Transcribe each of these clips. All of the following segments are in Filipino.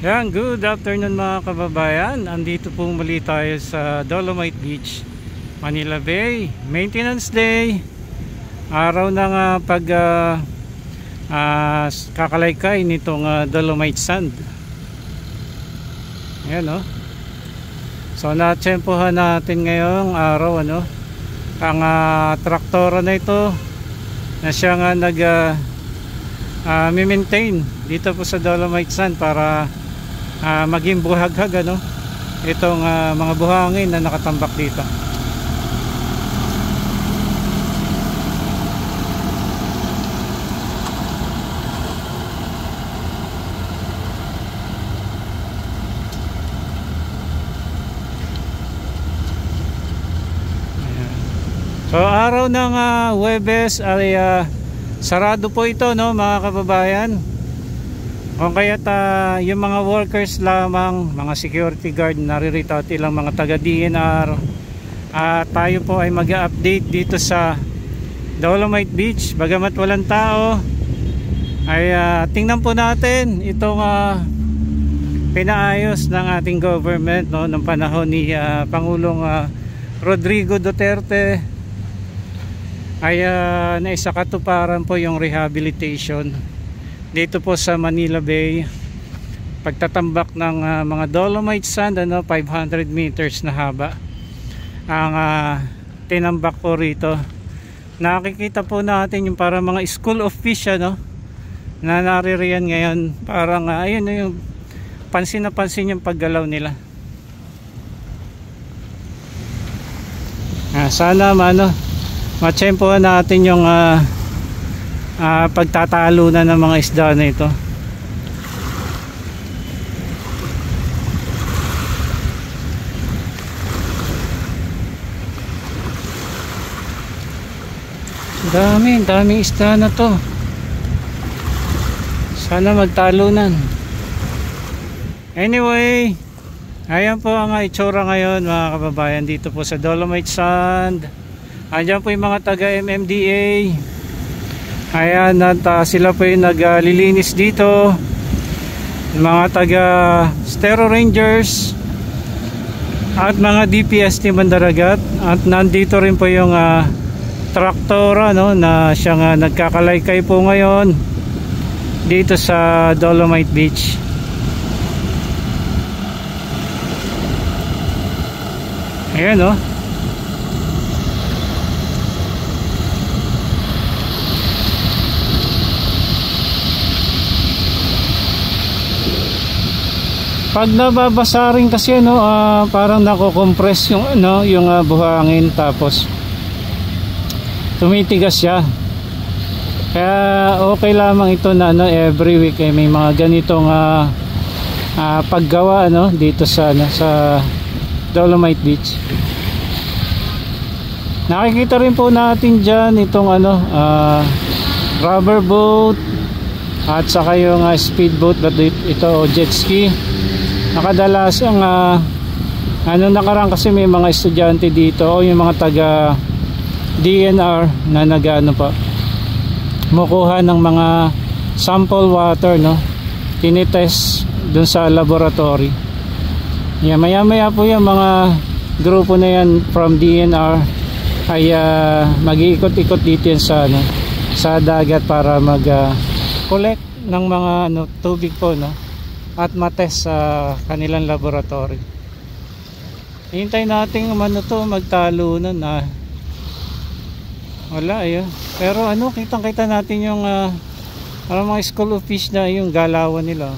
Yan, good afternoon mga kababayan. Andito po muli tayo sa Dolomite Beach, Manila Bay. Maintenance Day. Araw ng kakalaykay nitong Dolomite Sand. Ayan o. So natsempohan natin ngayong araw ang traktora na ito na siya nga maintain dito po sa Dolomite Sand para maging buhaghag itong mga buhangin na nakatambak dito. So araw ng Huwebes ay sarado po ito mga kababayan. Kung kaya't yung mga workers lamang, mga security guard naririto at ilang mga taga DNR, tayo po ay mag-update dito sa Dolomite Beach. Bagamat walang tao ay tingnan po natin itong pinaayos ng ating government ng panahon ni Pangulong Rodrigo Duterte. Ay naisakatuparan po yung rehabilitation dito po sa Manila Bay, pagtatambak ng mga Dolomite Sand 500 meters na haba ang tinambak po rito. Nakikita po natin yung para mga school of fish na naririyan ngayon. Parang ayun yung pansin na pansin yung paggalaw nila. Sana matsempohan natin yung pagtatalo na ng mga isda na ito. Daming isda na to. Sana magtalunan. Anyway, ayan po ang itsura ngayon mga kababayan dito po sa Dolomite Sand. Andiyan po yung mga taga MMDA. Ayan, at sila po yung naglilinis dito. Mga taga Stero Rangers at mga DPST Mandaragat. At nandito rin po yung traktora na siyang nagkakalaykay po ngayon dito sa Dolomite Beach. Ayan pag nababasa rin kasi parang nako-compress yung yung buhangin, tapos tumitigas siya. Kaya okay lamang ito na every week may mga ganitong paggawa dito sa Dolomite Beach. Nakikita rin po natin diyan itong rubber boat at saka yung speedboat, ito jet ski. Nakadalas ang nakaraan kasi may mga estudyante dito o yung mga taga DNR na kumukuha ng mga sample water tinitest dun sa laboratory. Maya maya po yung mga grupo na yan from DNR ay mag-iikot-ikot dito yan sa dagat para mag-collect ng mga tubig po at matest sa kanilang laboratory. Hintay natin magtalunan wala pero kitang-kita natin yung parang mga school of fish na yung galawan nila.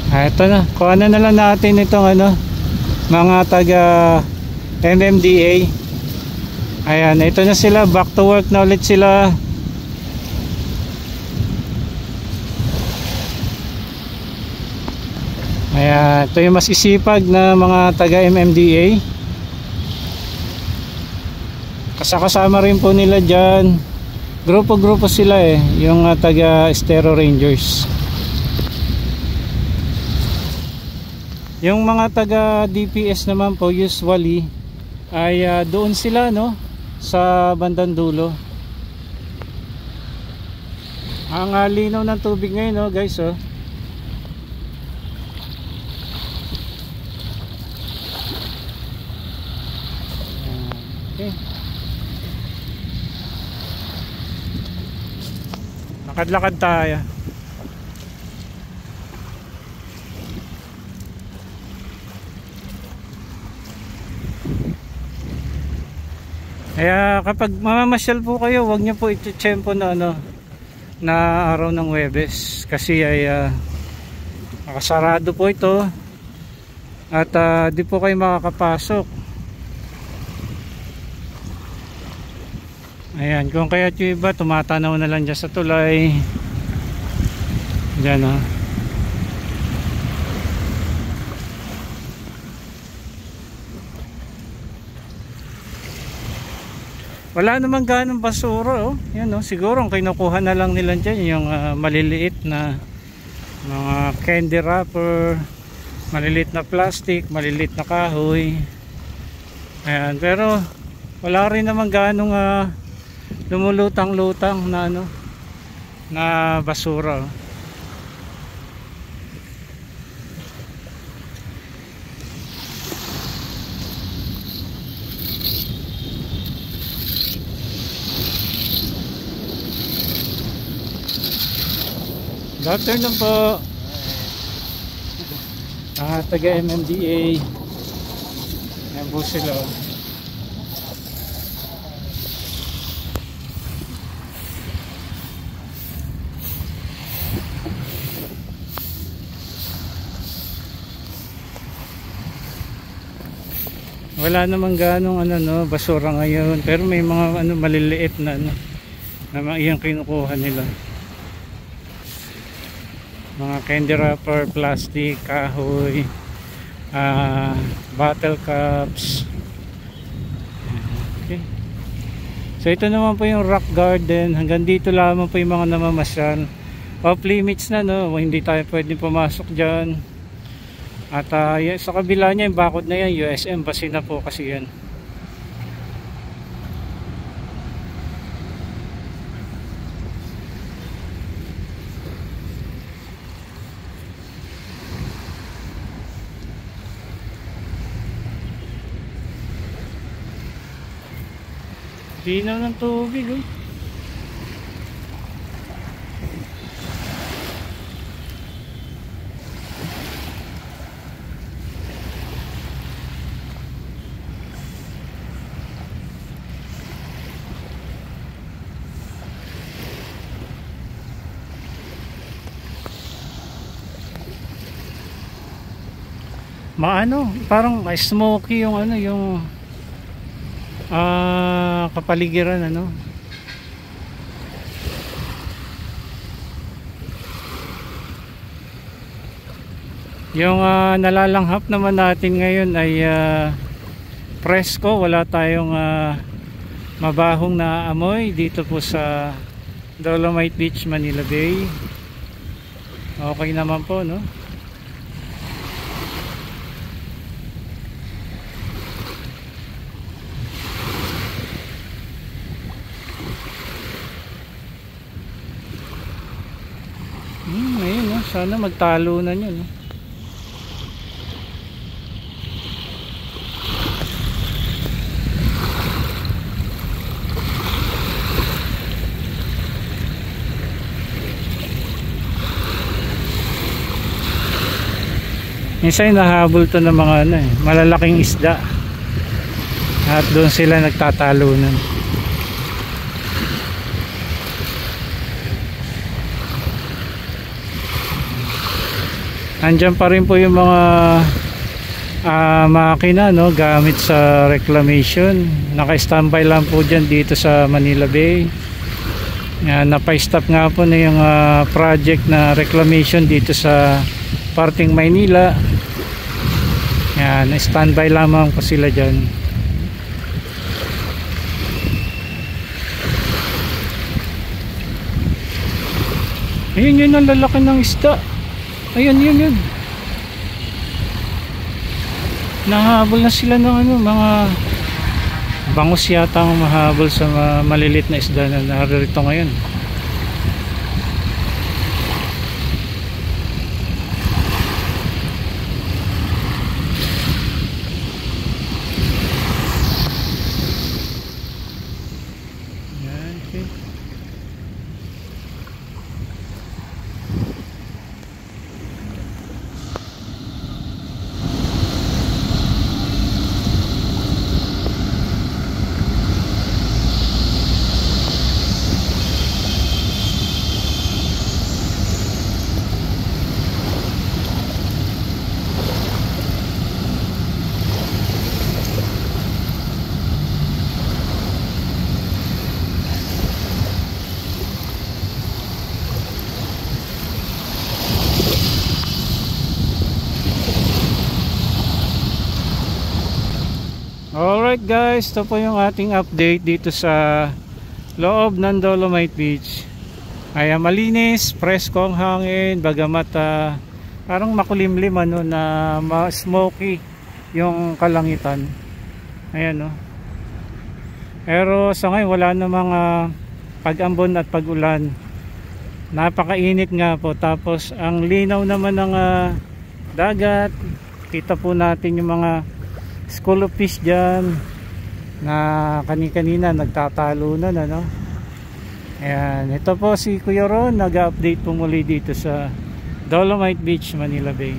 Ito na, kuha na lang natin itong mga taga MMDA. Ayan, ito na sila, back to work na ulit sila. Ayan, ito yung masisipag na mga taga MMDA. Kasama rin po nila dyan. Grupo-grupo sila yung taga Stero Rangers. Yung mga taga DPS naman po usually ay doon sila sa bandang dulo. Ang linaw ng tubig ngayon, oh, guys, oh. Okay. Lakad-lakad tayo. Kaya kapag mamamasyal po kayo, huwag niyo po ititsempo na na araw ng Huwebes, kasi ay nakasarado po ito at di po kayo makakapasok. Ayan, kung kaya yung iba tumatanaw na lang dyan sa tulay dyan, oh. Wala namang ganong basura, oh. Yan, oh. Siguro ang kinukuha na lang nila dyan yung maliliit na mga candy wrapper, maliliit na plastic, maliliit na kahoy. Ayan, pero wala rin namang ganong lumulutang-lutang na na basura, oh. Good afternoon po. Taga MMDA. Ayan po sila. Wala namang ganong basura ngayon, pero may mga maliliit na na iyang kinukuha nila. Mga candy wrapper, plastic, kahoy, bottle cups. Okay. So ito naman po yung rock garden. Hanggang dito lamang po yung mga namamasyal. Off limits na, hindi tayo pwedeng pumasok dyan. At sa kabila niya yung bakod na yan, US Embassy na po kasi yan. Linaw ng tubig, oh. Parang smoky yung yung kapaligiran, yung nalalanghap naman natin ngayon ay presko. Wala tayong mabahong na amoy dito po sa Dolomite Beach, Manila Bay. Okay naman po, ayun, sana magtalunan yun, minsan nahabol to ng mga malalaking isda at doon sila nagtatalunan. Andyan pa rin po yung mga makina gamit sa reclamation. Naka-standby lang po dyan dito sa Manila Bay. Napa-stop nga po na yung project na reclamation dito sa parting Maynila. Standby lamang po sila dyan. Ayun, yun ang lalaki ng isda. Ayun, yun. Nahabol na sila ng mga Bangus yata ang mahabol sa malilit na isda na narito ngayon. Yan, okay. Alright guys, ito po yung ating update dito sa loob ng Dolomite Beach. Ay malinis, presko ang hangin, bagamat parang makulimlim ano, na smoky yung kalangitan. Ayan no. Pero sa ngayon wala namang pag-ambon at pag-ulan. Napakainit nga po, tapos ang linaw naman ng dagat. Kita po natin yung mga school of fish dyan na kanina nagtatalo na ano. Ayan, ito po si Kuya Ron, nag-update po muli dito sa Dolomite Beach, Manila Bay.